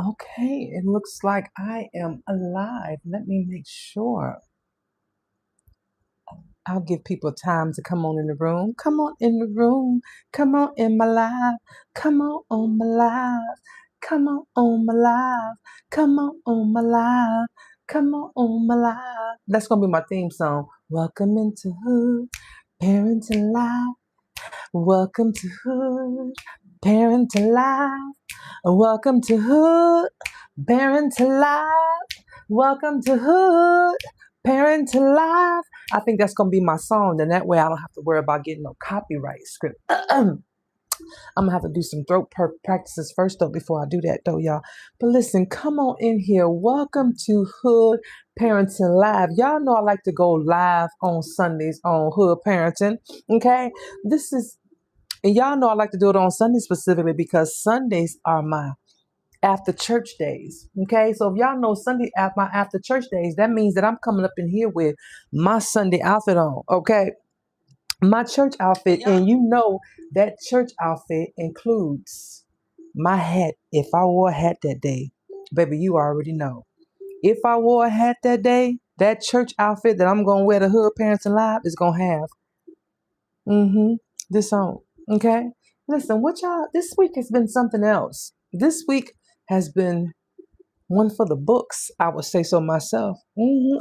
Okay, it looks like I am alive. Let me make sure. I'll give people time to come on in the room. Come on in the room. Come on in my life. Come on my life. Come on my life. Come on my life. Come on my life. That's gonna be my theme song. Welcome into Hood Parenting Life. Welcome to Hood Parenting Life. Welcome to Hood Parenting Life. Welcome to Hood Parenting Life. I think that's gonna be my song. Then that way I don't have to worry about getting no copyright script. I'm gonna have to do some throat practices first though before I do that though, y'all. But listen, come on in here. Welcome to Hood Parenting Live. Y'all know I like to go live on Sundays on Hood Parenting. Okay, and y'all know I like to do it on Sundays specifically because Sundays are my after church days. Okay, so if y'all know Sunday at my after church days, that means that I'm coming up in here with my Sunday outfit on. Okay, my church outfit, and you know that church outfit includes my hat. If I wore a hat that day, baby, you already know. If I wore a hat that day, that church outfit that I'm gonna wear to Hood Parenting Live is gonna have this on. Okay, listen, what y'all? This week has been something else. This week has been one for the books. I would say so myself.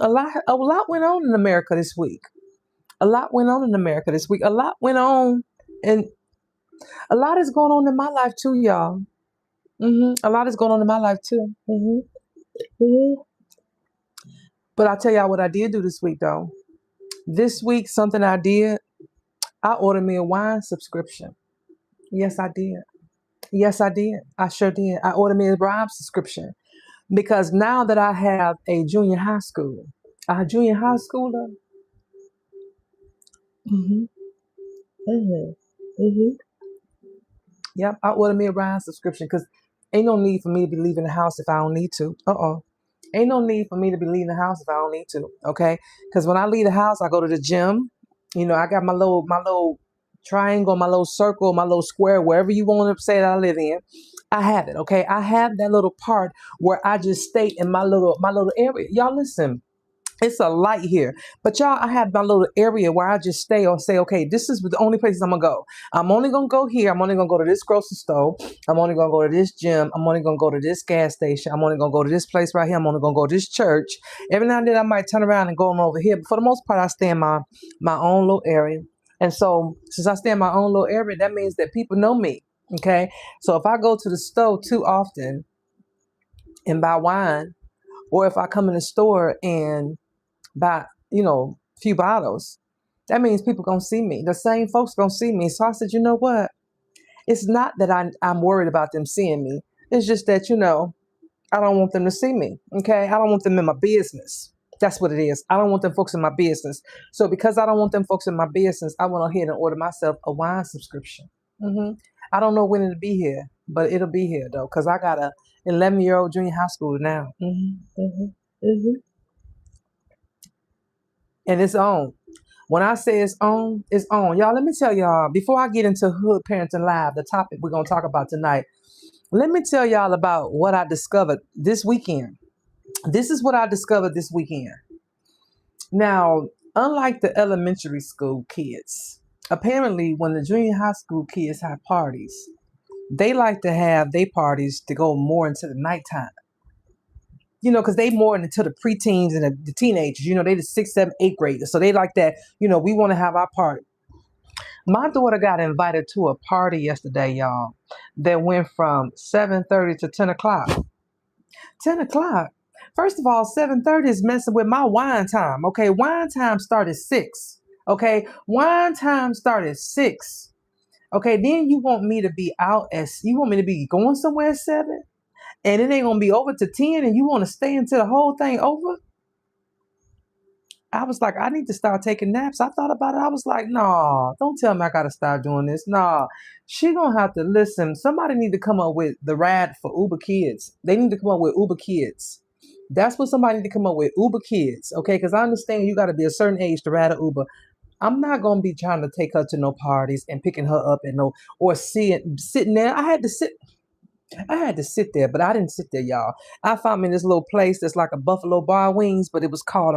A lot went on in America this week. A lot went on in America this week. A lot went on, and a lot is going on in my life too, y'all. A lot is going on in my life too. But I'll tell y'all what I did do this week, though. This week, something I did, I ordered me a wine subscription. Yes, I did. Yes, I did. I sure did. I ordered me a wine subscription because now that I have a junior high schooler. hmm hmm hmm Yep, I ordered me a wine subscription because ain't no need for me to be leaving the house if I don't need to. Ain't no need for me to be leaving the house if I don't need to. Okay, because when I leave the house, I go to the gym. You know, I got my little triangle, my little circle, my little square, wherever you want to say that I live in. I have it. Okay, I have that little part where I just stay in my little area. Y'all listen. It's a light here. But y'all, I have my little area where I just stay or say, okay, this is the only places I'm gonna go. I'm only gonna go here. I'm only gonna go to this grocery store. I'm only gonna go to this gym. I'm only gonna go to this gas station. I'm only gonna go to this place right here. I'm only gonna go to this church. Every now and then I might turn around and go on over here. But for the most part, I stay in my own little area. And so since I stay in my own little area, that means that people know me. Okay. So if I go to the store too often and buy wine, or if I come in the store and buy, a few bottles, that means people gonna see me. The same folks gonna see me. So I said, you know what? It's not that I'm worried about them seeing me. It's just that, I don't want them to see me. Okay. I don't want them in my business. That's what it is. I don't want them folks in my business. So because I don't want them folks in my business, I went ahead and ordered myself a wine subscription. I don't know when it'll be here, but it'll be here though, because I got a 11-year-old junior high schooler now. And it's on. When I say it's on, it's on. Y'all, let me tell y'all, before I get into Hood Parenting Live, the topic we're going to talk about tonight, let me tell y'all about what I discovered this weekend. This is what I discovered this weekend. Now, unlike the elementary school kids, apparently when the junior high school kids have parties, they like to have their parties to go more into the nighttime. Because they more into the preteens and the teenagers. They the 6th, 7th, 8th graders. So they like that, we want to have our party. My daughter got invited to a party yesterday, y'all, that went from 7:30 to 10 o'clock. 10 o'clock. First of all, 7:30 is messing with my wine time. Okay, wine time started 6. Okay, wine time started 6. Okay, then you want me to be you want me to be going somewhere at 7? And it ain't gonna be over to 10 and you want to stay until the whole thing over? I was like, I need to start taking naps. I thought about it. I was like, no, don't tell me I gotta start doing this. No, she gonna have to listen. Somebody need to come up with the ride for Uber Kids. They need to come up with Uber Kids. That's what somebody need to come up with, Uber Kids. Okay, because I understand you gotta be a certain age to ride an Uber. I'm not gonna be trying to take her to no parties and picking her up and no or sitting there. I had to sit. I had to sit there, but I didn't sit there, y'all. I found me in this little place that's like a Buffalo Bar Wings, but it was called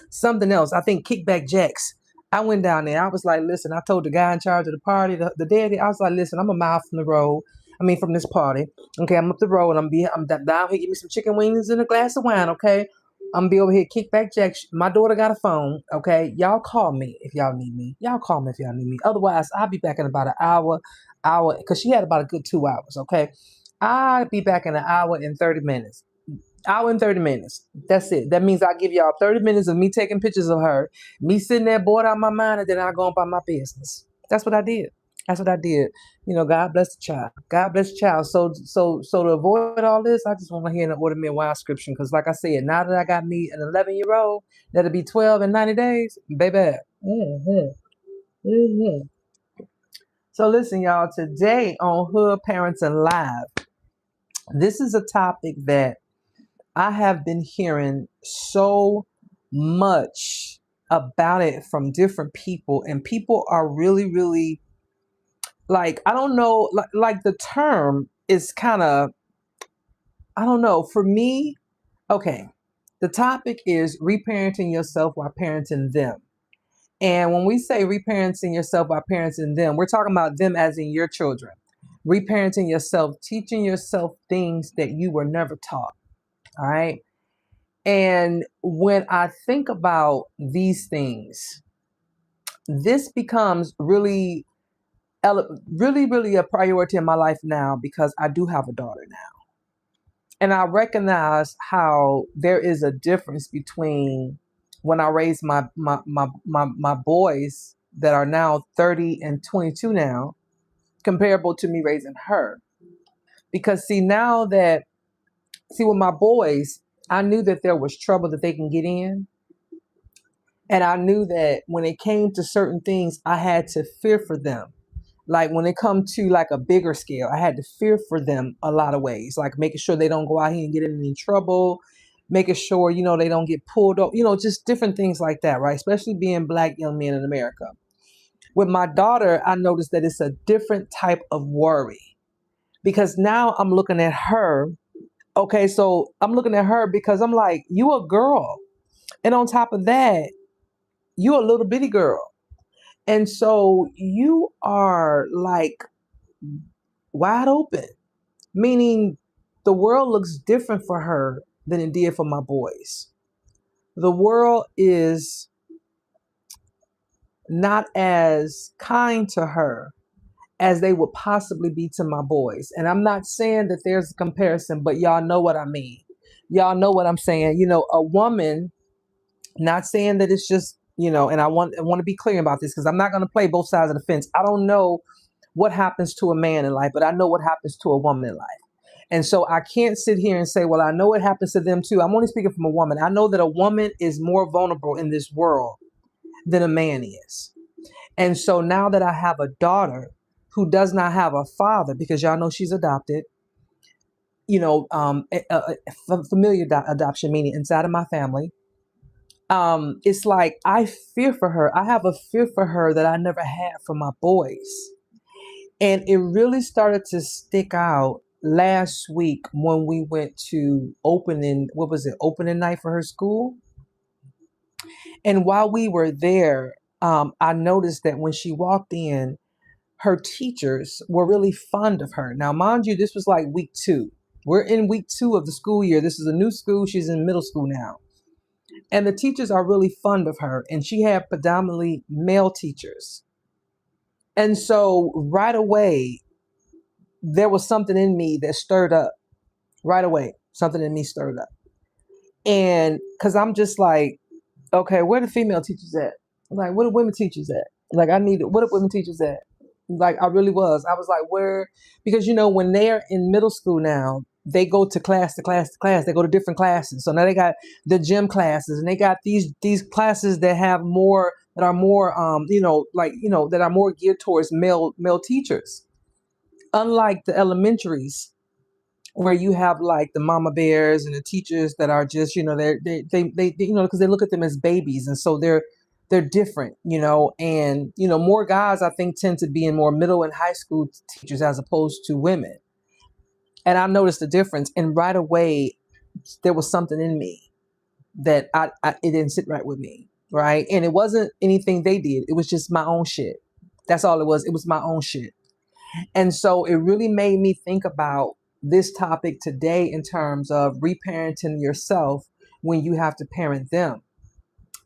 something else. I think Kickback Jacks. I went down there. I was like, listen, I told the guy in charge of the party, the daddy, I was like, listen, I'm a mile from the road. I mean, from this party. Okay, I'm up the road and I'm down here. Give me some chicken wings and a glass of wine. Okay, I'm gonna be over here. Kickback Jacks. My daughter got a phone. Okay, y'all call me if y'all need me. Y'all call me if y'all need me. Otherwise, I'll be back in about an hour, because she had about a good 2 hours. Okay, I'll be back in an hour and 30 minutes. Hour and 30 minutes. That's it. That means I give y'all 30 minutes of me taking pictures of her, me sitting there bored out of my mind, and then I go about my business. That's what I did. That's what I did. God bless the child. God bless the child. So to avoid all this, I just want to hear an order me a wild scripture. Because like I said, now that I got me an 11-year-old, that'll be 12 in 90 days, baby. hmm hmm So listen, y'all, today on Hood Parenting Live, this is a topic that I have been hearing so much about it from different people, and people are really, really like, I don't know, like the term is kind of, I don't know, for me, okay. The topic is reparenting yourself while parenting them. And when we say reparenting yourself while parenting them, we're talking about them as in your children. Reparenting yourself, teaching yourself things that you were never taught. All right. And when I think about these things, this becomes really, really, really a priority in my life now, because I do have a daughter now. And I recognize how there is a difference between when I raised my boys that are now 30 and 22 now, comparable to me raising her. Because with my boys, I knew that there was trouble that they can get in. And I knew that when it came to certain things, I had to fear for them. Like when it comes to like a bigger scale, I had to fear for them a lot of ways, like making sure they don't go out here and get in any trouble, making sure, they don't get pulled up, just different things like that, right? Especially being Black young men in America. With my daughter, I noticed that it's a different type of worry, because now I'm looking at her. Okay, so I'm looking at her because I'm like, you a girl. And on top of that, you a little bitty girl. And so you are like wide open, meaning the world looks different for her than it did for my boys. The world is not as kind to her as they would possibly be to my boys. And I'm not saying that there's a comparison, but y'all know what I mean. Y'all know what I'm saying. A woman, not saying that it's just, and I want to be clear about this, because I'm not going to play both sides of the fence. I don't know what happens to a man in life, but I know what happens to a woman in life. And so I can't sit here and say, well, I know what happens to them too. I'm only speaking from a woman. I know that a woman is more vulnerable in this world than a man is. And so now that I have a daughter who does not have a father, because y'all know she's adopted, familiar adoption, meaning inside of my family, it's like I fear for her. I have a fear for her that I never had for my boys. And it really started to stick out last week when we went to opening night for her school. And while we were there, I noticed that when she walked in, her teachers were really fond of her. Now, mind you, this was like week 2. We're in week 2 of the school year. This is a new school. She's in middle school now. And the teachers are really fond of her. And she had predominantly male teachers. And so right away, there was something in me that stirred up. Right away, something in me stirred up. And because I'm just like, okay, where the female teachers at? Like, where the women teachers at? Like, where the women teachers at? Like, I really was. I was like, where? Because, when they're in middle school now, they go to class to class to class. They go to different classes. So now they got the gym classes, and they got these classes that have more, that are more, that are more geared towards male teachers. Unlike the elementaries, where you have like the mama bears and the teachers that are just, they because they look at them as babies, and so they're different, and more guys I think tend to be in more middle and high school teachers as opposed to women. And I noticed the difference. And right away, there was something in me that it didn't sit right with me. Right. And it wasn't anything they did. It was just my own shit. That's all it was. It was my own shit. And so it really made me think about this topic today in terms of reparenting yourself when you have to parent them.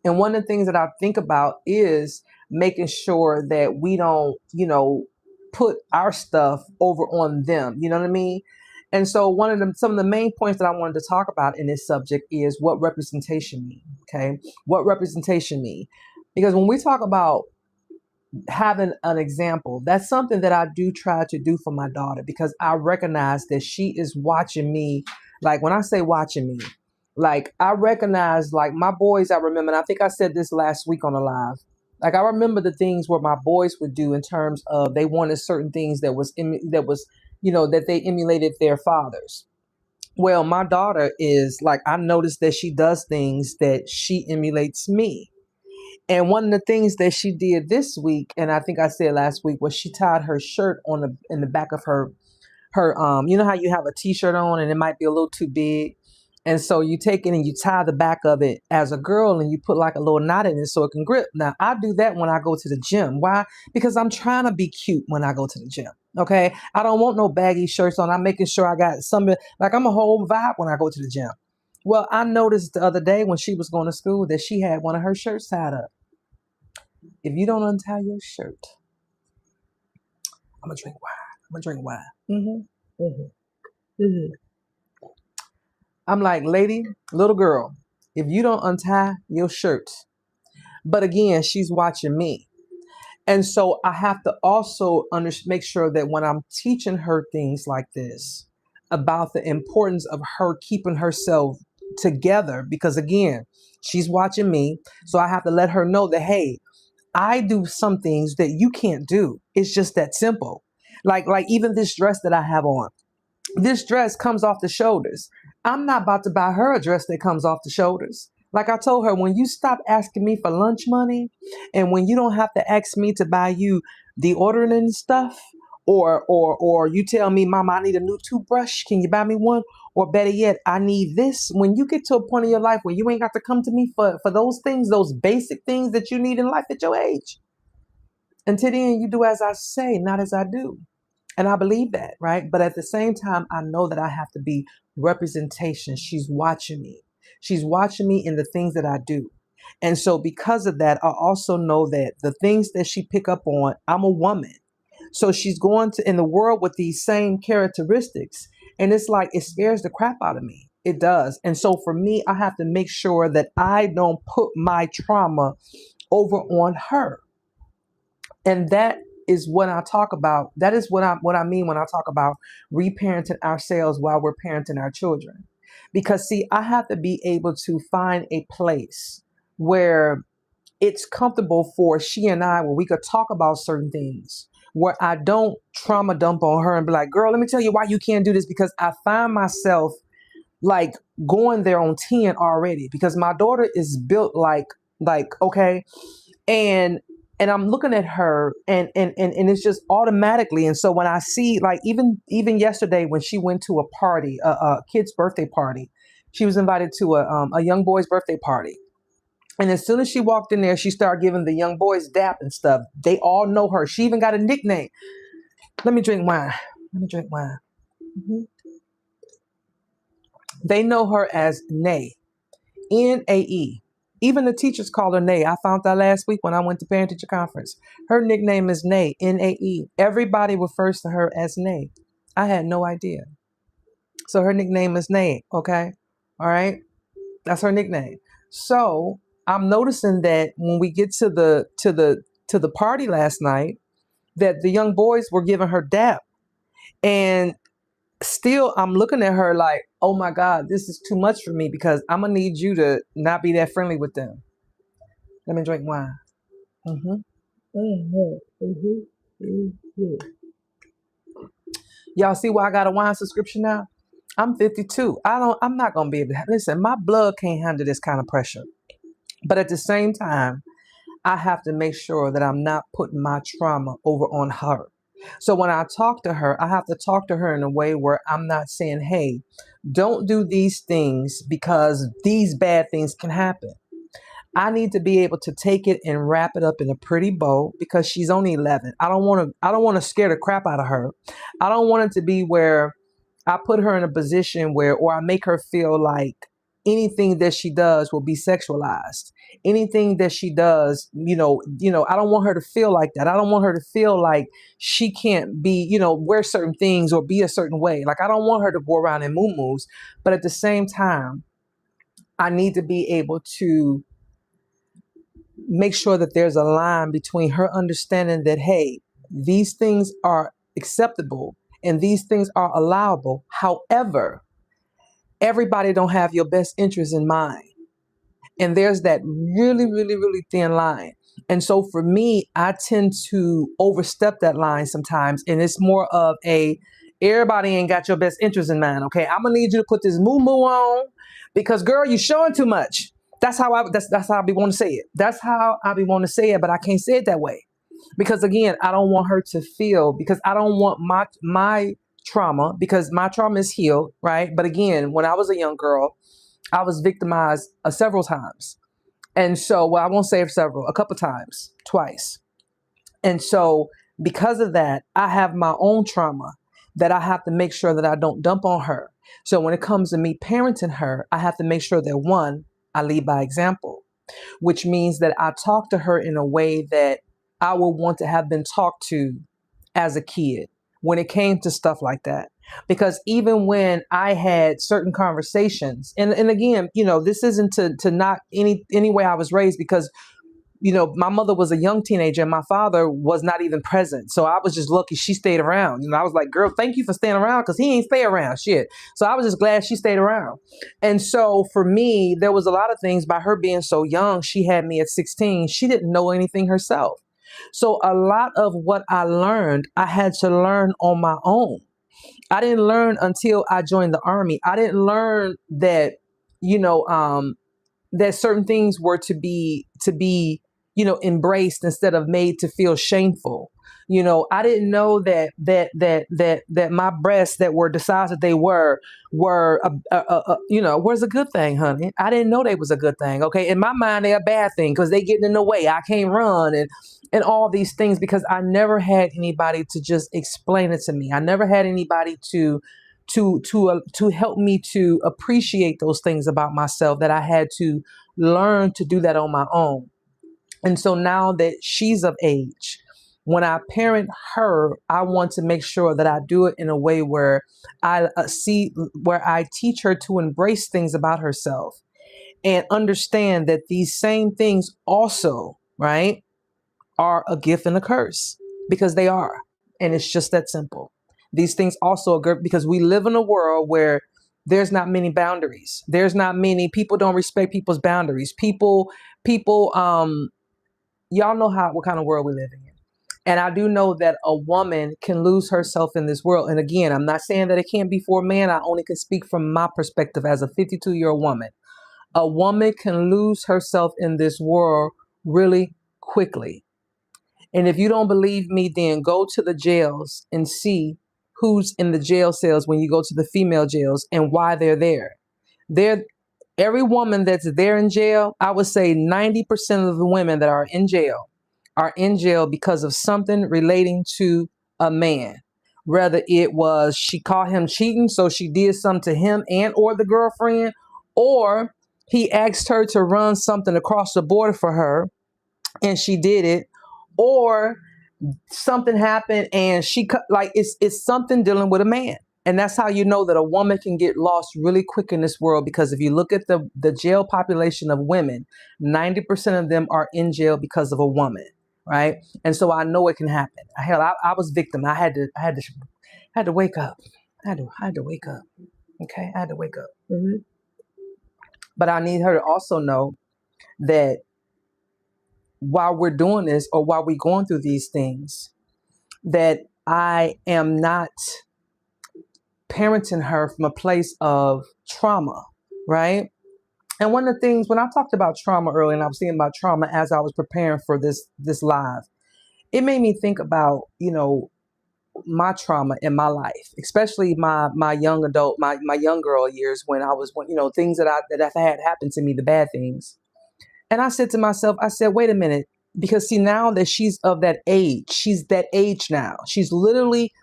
And one of the things that I think about is making sure that we don't, put our stuff over on them. You know what I mean? And so some of the main points that I wanted to talk about in this subject is what representation mean. Okay. What representation mean? Because when we talk about having an example, that's something that I do try to do for my daughter, because I recognize that she is watching me. Like when I say watching me, like I recognize, like my boys, I remember, and I think I said this last week on a live, like I remember the things what my boys would do in terms of they wanted certain things that they emulated their fathers. Well, my daughter is like, I noticed that she does things that she emulates me. And one of the things that she did this week, and I think I said last week, was she tied her shirt in the back of her you know how you have a t-shirt on and it might be a little too big. And so you take it and you tie the back of it as a girl and you put like a little knot in it so it can grip. Now I do that when I go to the gym. Why? Because I'm trying to be cute when I go to the gym. Okay. I don't want no baggy shirts on. I'm making sure I got something, like I'm a whole vibe when I go to the gym. Well, I noticed the other day when she was going to school that she had one of her shirts tied up. If you don't untie your shirt, I'm gonna drink wine. I'm gonna drink wine. I'm like, lady, little girl, if you don't untie your shirt. But again, she's watching me. And so I have to also make sure that when I'm teaching her things like this about the importance of her keeping herself together, because again, she's watching me. So I have to let her know that, hey, I do some things that you can't do. It's just that simple. Like even this dress that I have on. This dress comes off the shoulders. I'm not about to buy her a dress that comes off the shoulders. Like I told her, when you stop asking me for lunch money and when you don't have to ask me to buy you deodorant and stuff, or you tell me, Mama, I need a new toothbrush. Can you buy me one? Or better yet, I need this. When you get to a point in your life where you ain't got to come to me for those things, those basic things that you need in life at your age. Until then, you do as I say, not as I do. And I believe that, right? But at the same time, I know that I have to be representation. She's watching me. She's watching me in the things that I do. And so because of that, I also know that the things that she pick up on, I'm a woman. So she's going to in the world with these same characteristics. And it's like, it scares the crap out of me. It does. And so for me, I have to make sure that I don't put my trauma over on her. And that is what I talk about. That is what I mean when I talk about reparenting ourselves while we're parenting our children. Because see, I have to be able to find a place where it's comfortable for she and I, where we could talk about certain things, where I don't trauma dump on her and be like, girl, let me tell you why you can't do this, because I find myself like going there on 10 already, because my daughter is built like okay. And I'm looking at her and it's just automatically. And so when I see, like, even yesterday when she went to a party, a kid's birthday party, she was invited to a young boy's birthday party. And as soon as she walked in there, she started giving the young boys dap and stuff. They all know her. She even got a nickname. Let me drink wine. Let me drink wine. Mm-hmm. They know her as Nae, Nae. Even the teachers call her Nae. I found that last week when I went to parent teacher conference. Her nickname is Nae, Nae. Everybody refers to her as Nae. I had no idea. So her nickname is Nae. Okay. All right. That's her nickname. So I'm noticing that when we get to the party last night, that the young boys were giving her dap. And still I'm looking at her like, oh my God, this is too much for me, because I'm gonna need you to not be that friendly with them. Let me drink wine. Mm-hmm. Mm-hmm. Mm-hmm. Mm-hmm. Y'all see why I got a wine subscription now? I'm 52. I'm not gonna be able to listen. My blood can't handle this kind of pressure. But at the same time, I have to make sure that I'm not putting my trauma over on her. So when I talk to her, I have to talk to her in a way where I'm not saying, hey, don't do these things because these bad things can happen. I need to be able to take it and wrap it up in a pretty bow because she's only 11. I don't want to scare the crap out of her. I don't want it to be where I put her in a position where, or I make her feel like anything that she does will be sexualized. Anything that she does, I don't want her to feel like that. I don't want her to feel like she can't be, wear certain things or be a certain way. Like, I don't want her to go around in moo-moos, but at the same time, I need to be able to make sure that there's a line between her understanding that, hey, these things are acceptable and these things are allowable. However, everybody don't have your best interest in mind. And there's that really, really, really thin line. And so for me, I tend to overstep that line sometimes. And it's more of a, everybody ain't got your best interest in mind. Okay. I'm gonna need you to put this moo on because girl, you showing too much. That's how I be want to say it. That's how I be want to say it, but I can't say it that way. Because again, I don't want her to feel, because I don't want my trauma, because my trauma is healed, right? But again, when I was a young girl, I was victimized several times. And so, well, I won't say several, a couple times, twice. And so, because of that, I have my own trauma that I have to make sure that I don't dump on her. So, when it comes to me parenting her, I have to make sure that one, I lead by example, which means that I talk to her in a way that I would want to have been talked to as a kid when it came to stuff like that. Because even when I had certain conversations, and again, this isn't to knock any way I was raised, because my mother was a young teenager and my father was not even present. So I was just lucky she stayed around. I was like, girl, thank you for staying around, because he ain't stay around shit. So I was just glad she stayed around. And so for me, there was a lot of things by her being so young. She had me at 16. She didn't know anything herself. So a lot of what I learned, I had to learn on my own. I didn't learn until I joined the Army. I didn't learn that, that certain things were to be embraced instead of made to feel shameful. I didn't know that my breasts that were the size that they were was a good thing, honey. I didn't know they was a good thing. Okay, in my mind they're a bad thing because they getting in the way. I can't run and all these things, because I never had anybody to just explain it to me. I never had anybody to help me to appreciate those things about myself, that I had to learn to do that on my own. And so now that she's of age, when I parent her, I want to make sure that I do it in a way where where I teach her to embrace things about herself and understand that these same things also, right, are a gift and a curse, because they are. And it's just that simple. These things also are good because we live in a world where there's not many boundaries. There's not many people don't respect people's boundaries. People, y'all know what kind of world we're living in. And I do know that a woman can lose herself in this world. And again, I'm not saying that it can't be for a man. I only can speak from my perspective as a 52-year-old woman. A woman can lose herself in this world really quickly. And if you don't believe me, then go to the jails and see who's in the jail cells when you go to the female jails and why they're there. They're Every woman that's there in jail, I would say 90% of the women that are in jail because of something relating to a man. Whether it was she caught him cheating, so she did something to him and or the girlfriend, or he asked her to run something across the border for her and she did it, or something happened and she cut, like it's something dealing with a man. And that's how you know that a woman can get lost really quick in this world, because if you look at the jail population of women, 90% of them are in jail because of a woman, right? And so I know it can happen. Hell, I was victim. I had to wake up. I had to wake up. Okay, I had to wake up. But I need her to also know that while we're doing this, or while we're going through these things, that I am not parenting her from a place of trauma, right? And one of the things, when I talked about trauma earlier, and I was thinking about trauma as I was preparing for this live, it made me think about, my trauma in my life, especially my young adult, my young girl years when I was, things that I've had happen to me, the bad things. And I said to myself, I said, wait a minute, because see, now that she's of that age, she's that age now. She's literally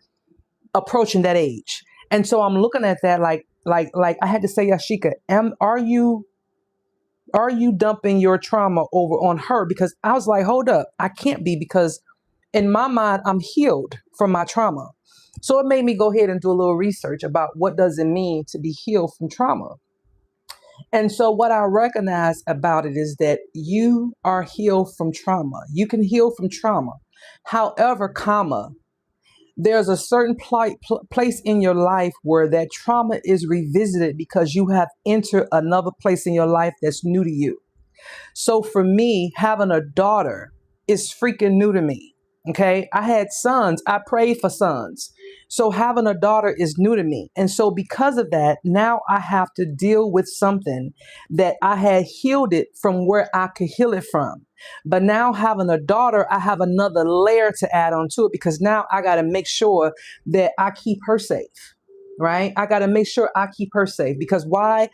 approaching that age. And so I'm looking at that like I had to say, Yashika, are you dumping your trauma over on her? Because I was like, hold up, I can't be, because in my mind, I'm healed from my trauma. So it made me go ahead and do a little research about what does it mean to be healed from trauma. And so what I recognize about it is that you are healed from trauma. You can heal from trauma. However, there's a certain place in your life where that trauma is revisited because you have entered another place in your life that's new to you. So for me, having a daughter is freaking new to me. Okay. I had sons. I prayed for sons. So having a daughter is new to me. And so because of that, now I have to deal with something that I had healed it from where I could heal it from. But now having a daughter, I have another layer to add on to it, because now I got to make sure that I keep her safe. Right. I got to make sure I keep her safe, because why?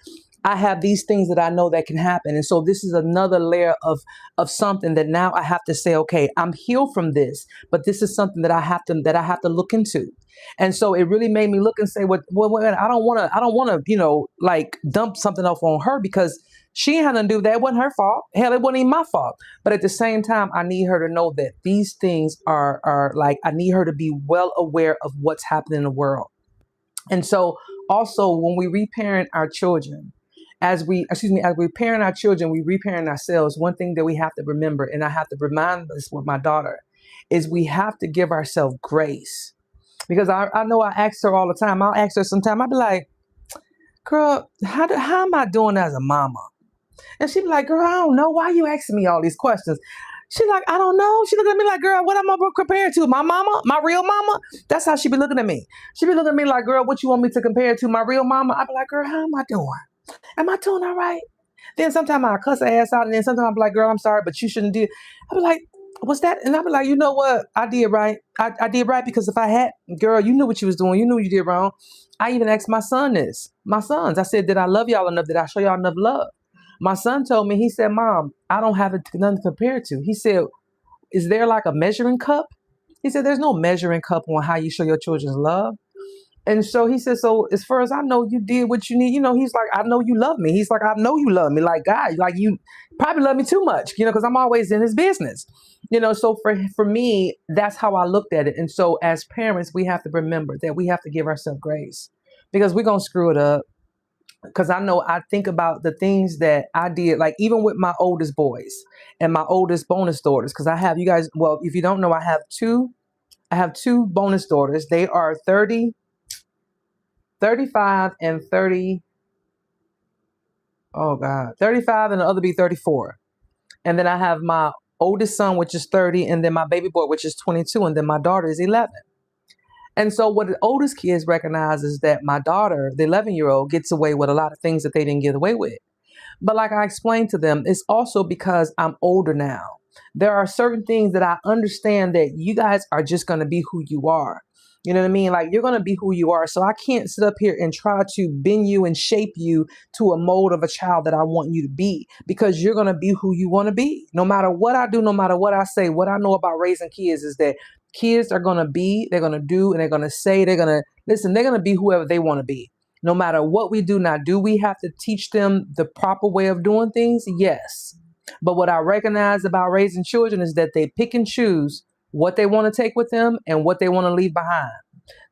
I have these things that I know that can happen. And so this is another layer of something that now I have to say, okay, I'm healed from this, but this is something that I have to look into. And so it really made me look and say, well, I don't want to, like dump something off on her, because she had nothing to do with that. It wasn't her fault. Hell, it wasn't even my fault. But at the same time, I need her to know that these things are like, I need her to be well aware of what's happening in the world. And so also when we reparent our children, as we parent our children, we reparent ourselves. One thing that we have to remember, and I have to remind this with my daughter, is we have to give ourselves grace. Because I know I ask her all the time. I'll ask her sometime. I'll be like, girl, how am I doing as a mama? And she be like, girl, I don't know. Why are you asking me all these questions? She like, I don't know. She looking at me like, girl, what am I compared to? My mama? My real mama? That's how she be looking at me. She be looking at me like, girl, what you want me to compare to? My real mama? I be like, girl, how am I doing? Am I doing all right? Then sometimes I cuss her ass out, and then sometimes I'm like, girl, I'm sorry, but you shouldn't do. I be like, what's that? And I be like, you know what? I did right. I did right, because if I had, girl, you knew what you was doing. You knew you did wrong. I even asked my sons. I said, did I love y'all enough? Did I show y'all enough love? My son told me, he said, Mom, I don't have nothing to compare to. He said, is there like a measuring cup? He said, there's no measuring cup on how you show your children's love. And so he said, so as far as I know, you did what you need. He's like, I know you love me. He's like, I know you love me. Like, God, like you probably love me too much, because I'm always in his business. So for me, that's how I looked at it. And so as parents, we have to remember that we have to give ourselves grace, because we're going to screw it up. Because I think about the things that I did, like even with my oldest boys and my oldest bonus daughters, because I have, you guys, well, if you don't know, I have two bonus daughters. They are 30, 35 and 30. Oh God, 35, and the other be 34. And then I have my oldest son, which is 30, and then my baby boy, which is 22, and then my daughter is 11. And so what the oldest kids recognize is that my daughter, the 11-year-old, gets away with a lot of things that they didn't get away with. But like I explained to them, it's also because I'm older now. There are certain things that I understand that you guys are just going to be who you are. You know what I mean? Like, you're going to be who you are. So I can't sit up here and try to bend you and shape you to a mold of a child that I want you to be, because you're going to be who you want to be. No matter what I do, no matter what I say, what I know about raising kids is that kids are going to be, they're going to do, and they're going to say, they're going to listen, they're going to be whoever they want to be. No matter what we do. Now, do we have to teach them the proper way of doing things? Yes. But what I recognize about raising children is that they pick and choose what they want to take with them and what they want to leave behind.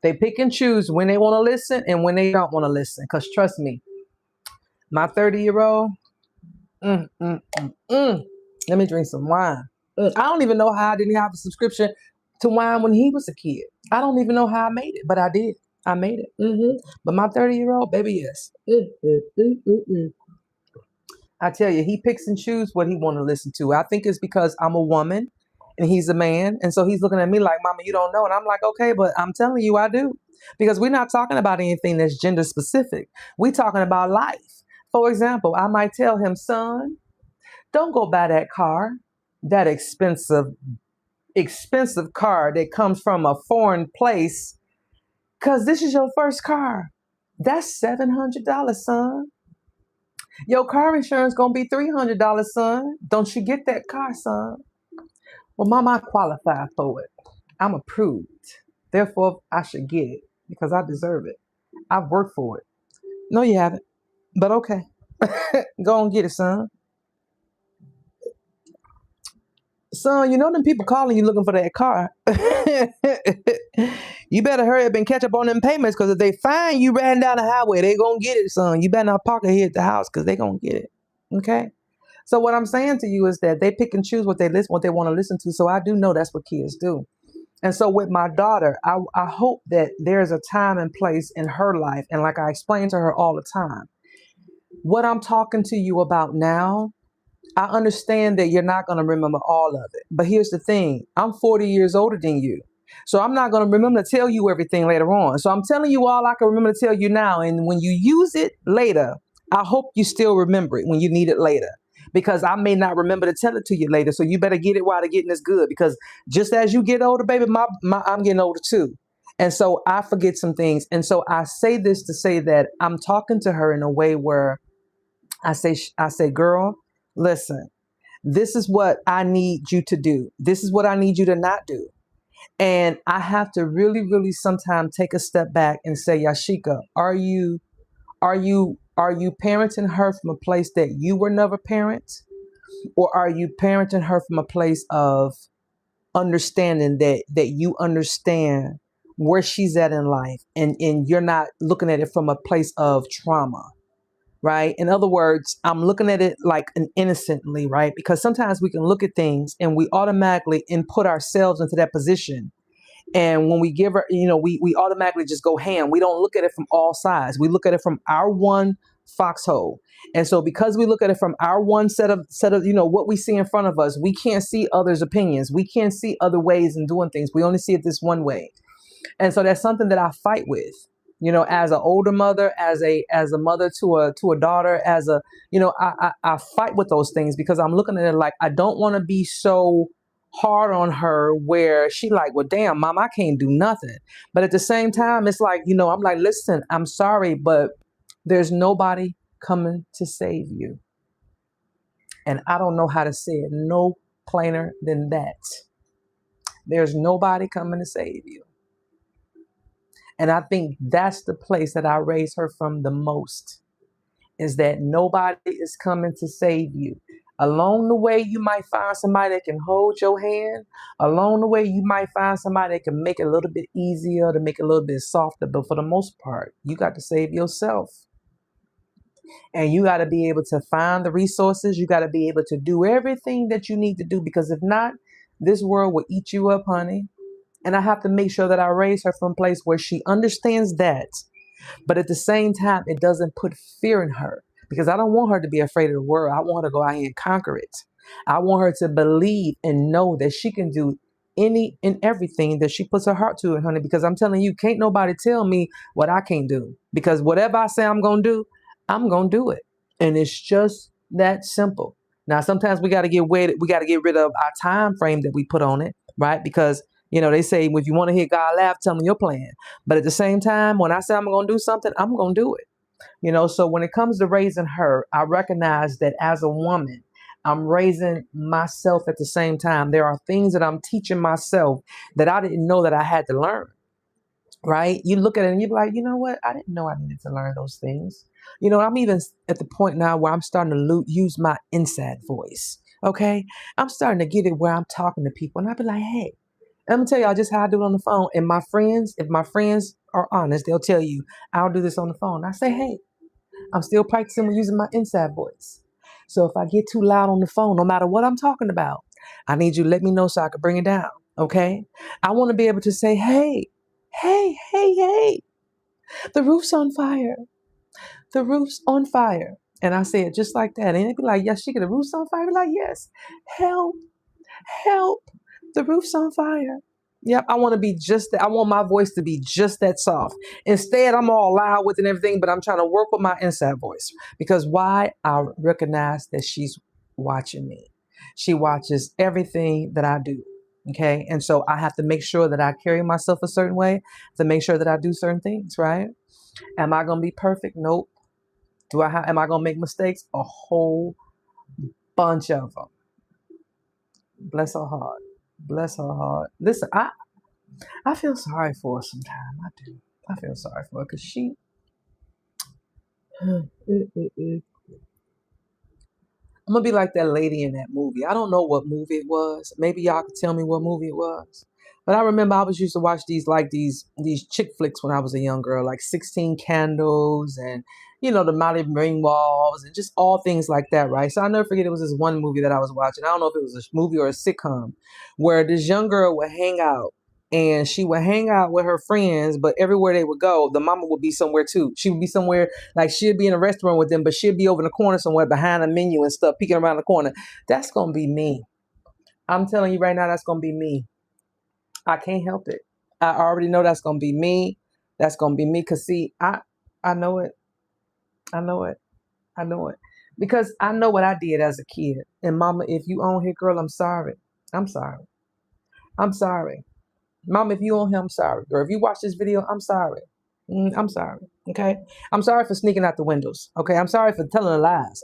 They pick and choose when they want to listen and when they don't want to listen. Because trust me, my 30-year-old, let me drink some wine. I don't even know how I didn't have a subscription to wine when he was a kid. I don't even know how I made it, but I did. I made it. But my 30-year-old, baby, yes. I tell you, he picks and chooses what he want to listen to. I think it's because I'm a woman and he's a man. And so he's looking at me like, Mama, you don't know. And I'm like, okay, but I'm telling you, I do. Because we're not talking about anything that's gender specific. We're talking about life. For example, I might tell him, son, don't go buy that car, that expensive expensive car that comes from a foreign place because this is your first car. That's $700, son. Your car insurance gonna be $300, son. Don't you get that car, son? Well, mama, I qualify for it. I'm approved. Therefore, I should get it because I deserve it. I've worked for it. No, you haven't. But okay. Go and get it, son. Son, you know them people calling you looking for that car. You better hurry up and catch up on them payments because if they find you riding down the highway, they gonna get it, son. You better not park it here at the house because they gonna get it. Okay? So what I'm saying to you is that they pick and choose what they want to listen to. So I do know that's what kids do. And so with my daughter, I hope that there's a time and place in her life. And like I explain to her all the time, what I'm talking to you about now, I understand that you're not going to remember all of it. But here's the thing. I'm 40 years older than you. So I'm not going to remember to tell you everything later on. So I'm telling you all I can remember to tell you now. And when you use it later, I hope you still remember it when you need it later. Because I may not remember to tell it to you later. So you better get it while the getting is good. Because just as you get older, baby, I'm getting older too. And so I forget some things. And so I say this to say that I'm talking to her in a way where I say, girl, listen, this is what I need you to do. This is what I need you to not do. And I have to really, really sometimes take a step back and say, Yashika, are you parenting her from a place that you were never parent? Or are you parenting her from a place of understanding that you understand where she's at in life and you're not looking at it from a place of trauma? Right? In other words, I'm looking at it like an innocently, right? Because sometimes we can look at things and we automatically input ourselves into that position. And when we give her, we automatically just go ham. We don't look at it from all sides. We look at it from our one foxhole. And so because we look at it from our one set of, what we see in front of us, we can't see others' opinions. We can't see other ways in doing things. We only see it this one way. And so that's something that I fight with, as an older mother, as a mother to a daughter, I fight with those things because I'm looking at it like I don't want to be so hard on her where she like, well, damn, mom, I can't do nothing. But at the same time, it's like, I'm like, listen, I'm sorry, but there's nobody coming to save you. And I don't know how to say it no plainer than that. There's nobody coming to save you. And I think that's the place that I raise her from the most, is that nobody is coming to save you. Along the way, you might find somebody that can hold your hand. Along the way, you might find somebody that can make it a little bit easier, to make it a little bit softer. But for the most part, you got to save yourself. And you got to be able to find the resources. You got to be able to do everything that you need to do, because if not, this world will eat you up, honey. And I have to make sure that I raise her from a place where she understands that. But at the same time, it doesn't put fear in her, because I don't want her to be afraid of the world. I want her to go out here and conquer it. I want her to believe and know that she can do any and everything that she puts her heart to, honey, because I'm telling you, can't nobody tell me what I can't do, because whatever I say I'm going to do, I'm going to do it. And it's just that simple. Now, sometimes we got to get rid of our time frame that we put on it, right? Because they say, if you want to hear God laugh, tell me your plan. But at the same time, when I say I'm going to do something, I'm going to do it. So when it comes to raising her, I recognize that as a woman, I'm raising myself at the same time. There are things that I'm teaching myself that I didn't know that I had to learn. Right? You look at it and you're like, you know what? I didn't know I needed to learn those things. I'm even at the point now where I'm starting to use my inside voice. Okay? I'm starting to get it where I'm talking to people and I'll be like, hey, let me tell y'all just how I do it on the phone. And if my friends are honest, they'll tell you, I'll do this on the phone. I say, hey, I'm still practicing with using my inside voice. So if I get too loud on the phone, no matter what I'm talking about, I need you to let me know so I can bring it down. Okay? I want to be able to say, hey, the roof's on fire. The roof's on fire. And I say it just like that. And it'd be like, yes, the roof's on fire. I'd be like, yes, help. The roof's on fire. Yep, I want to be just that. I want my voice to be just that soft. Instead, I'm all loud with and everything, but I'm trying to work with my inside voice. Because why? I recognize that she's watching me. She watches everything that I do. Okay. And so I have to make sure that I carry myself a certain way to make sure that I do certain things, right? Am I going to be perfect? Nope. Am I going to make mistakes? A whole bunch of them. Bless her heart. Bless her heart. Listen, I feel sorry for her sometimes. I do. I feel sorry for her because she. I'm gonna be like that lady in that movie. I don't know what movie it was. Maybe y'all could tell me what movie it was. But I remember I was used to watch these chick flicks when I was a young girl, like 16 Candles and the Molly Ringwalds and just all things like that, right? So I'll never forget it was this one movie that I was watching. I don't know if it was a movie or a sitcom where this young girl would hang out and she would hang out with her friends, but everywhere they would go, the mama would be somewhere too. She would be somewhere like she'd be in a restaurant with them, but she'd be over in the corner somewhere behind the menu and stuff, peeking around the corner. That's gonna be me. I'm telling you right now, that's gonna be me. I can't help it. I already know that's gonna be me. That's gonna be me. Cause see, I know it. I know it. I know it. Because I know what I did as a kid. And mama, if you on here, girl, I'm sorry. I'm sorry. I'm sorry. Mom, if you on here, I'm sorry. Or if you watch this video, I'm sorry. I'm sorry. Okay. I'm sorry for sneaking out the windows. Okay. I'm sorry for telling lies.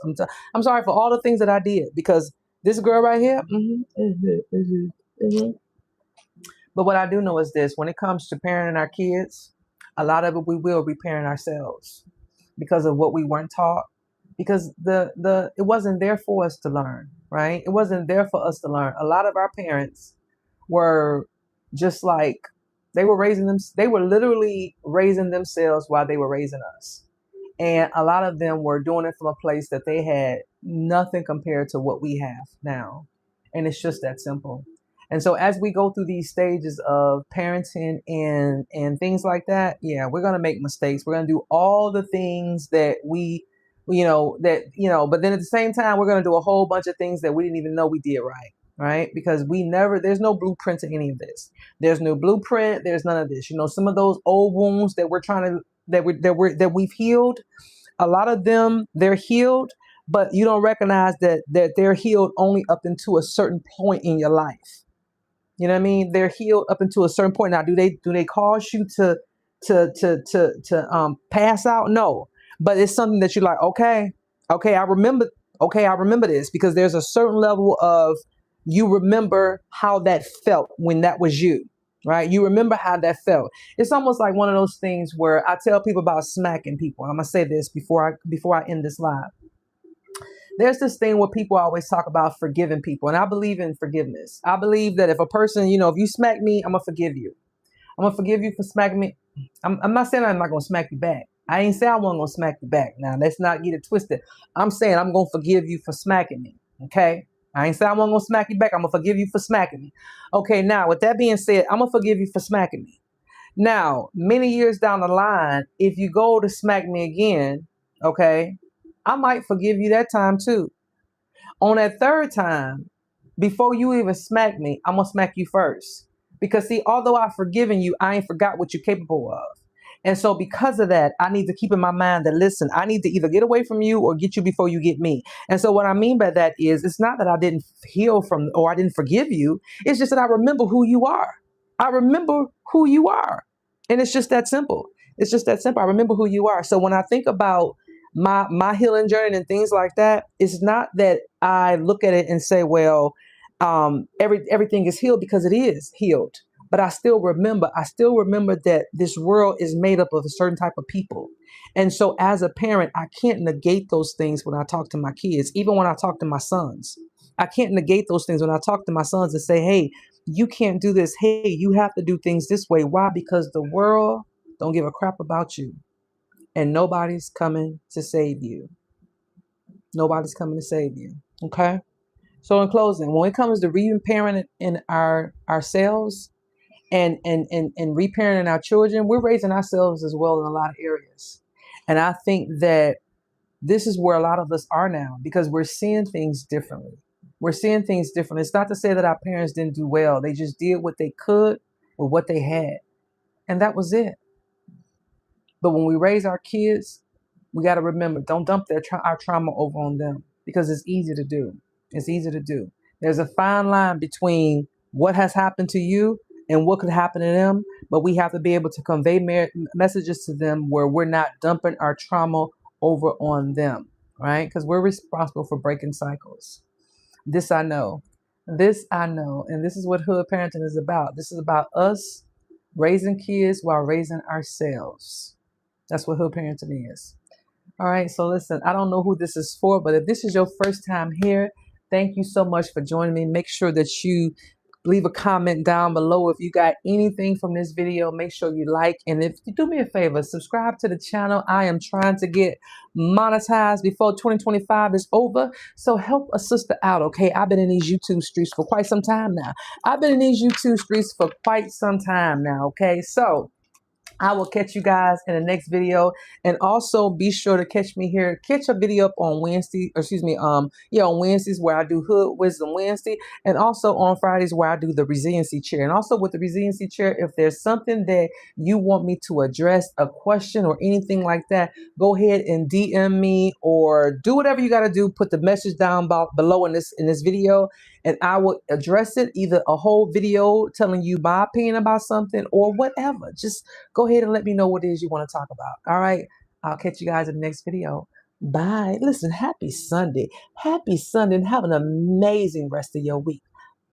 I'm sorry for all the things that I did because this girl right here. But what I do know is this: when it comes to parenting our kids, a lot of it we will reparent ourselves because of what we weren't taught. Because the it wasn't there for us to learn, right? It wasn't there for us to learn. A lot of our parents were just like they were raising them. They were literally raising themselves while they were raising us. And a lot of them were doing it from a place that they had nothing compared to what we have now. And it's just that simple. And so as we go through these stages of parenting and things like that, yeah, we're gonna make mistakes. We're gonna do all the things that but then at the same time, we're gonna do a whole bunch of things that we didn't even know we did right. Right? Because there's no blueprint to any of this. There's no blueprint. There's none of this. Some of those old wounds that we're trying to that we've healed, a lot of them they're healed, but you don't recognize that they're healed only up into a certain point in your life. You know what I mean? They're healed up until a certain point. Now, do they cause you to pass out? No, but it's something that you're like, okay, I remember this because there's a certain level of you remember how that felt when that was you, right? You remember how that felt. It's almost like one of those things where I tell people about smacking people. I'm gonna say this before I end this live. There's this thing where people always talk about forgiving people, and I believe in forgiveness. I believe that if a person, if you smack me, I'm gonna forgive you. I'm gonna forgive you for smacking me. I'm not saying I'm not gonna smack you back. I ain't say I wasn't gonna smack you back. Now let's not get it twisted. I'm saying I'm gonna forgive you for smacking me. Okay. I ain't say I wasn't gonna smack you back. I'm gonna forgive you for smacking me. Okay. Now, with that being said, I'm gonna forgive you for smacking me. Now, many years down the line, if you go to smack me again, okay, I might forgive you that time too. On that third time, before you even smack me, I'm gonna smack you first. Because see, although I've forgiven you, I ain't forgot what you're capable of. And so because of that, I need to keep in my mind that listen, I need to either get away from you or get you before you get me. And so what I mean by that is it's not that I didn't heal from or I didn't forgive you. It's just that I remember who you are. I remember who you are. And it's just that simple. It's just that simple. I remember who you are. So when I think about my healing journey and things like that, it's not that I look at it and say, well, everything is healed because it is healed. But I still remember that this world is made up of a certain type of people. And so as a parent, I can't negate those things when I talk to my kids, even when I talk to my sons. I can't negate those things when I talk to my sons and say, hey, you can't do this. Hey, you have to do things this way. Why? Because the world don't give a crap about you. And nobody's coming to save you. Nobody's coming to save you. Okay. So in closing, when it comes to reparenting in ourselves and reparenting our children, we're raising ourselves as well in a lot of areas. And I think that this is where a lot of us are now because we're seeing things differently. We're seeing things differently. It's not to say that our parents didn't do well. They just did what they could with what they had. And that was it. But when we raise our kids, we got to remember, don't dump our trauma over on them because it's easy to do. It's easy to do. There's a fine line between what has happened to you and what could happen to them, but we have to be able to convey messages to them where we're not dumping our trauma over on them, right? Because we're responsible for breaking cycles. This I know. This I know. And this is what hood parenting is about. This is about us raising kids while raising ourselves. That's what hood parenting is. All right. So listen, I don't know who this is for, but if this is your first time here, thank you so much for joining me. Make sure that you leave a comment down below if you got anything from this video. Make sure you like, and if you do me a favor, subscribe to the channel. I am trying to get monetized before 2025 is over, so help a sister out. Okay, I've been in these YouTube streets for quite some time now. Okay, so I will catch you guys in the next video. And also be sure to catch me here. Catch a video up on Wednesday, or excuse me, on Wednesdays where I do Hood Wisdom Wednesday, and also on Fridays where I do the resiliency chair. And also with the resiliency chair, if there's something that you want me to address, a question or anything like that, go ahead and DM me or do whatever you gotta do. Put the message down below in this video, and I will address it, either a whole video telling you my opinion about something or whatever. Just go ahead and let me know what it is you want to talk about. All right. I'll catch you guys in the next video. Bye. Listen, happy Sunday. Happy Sunday, and have an amazing rest of your week.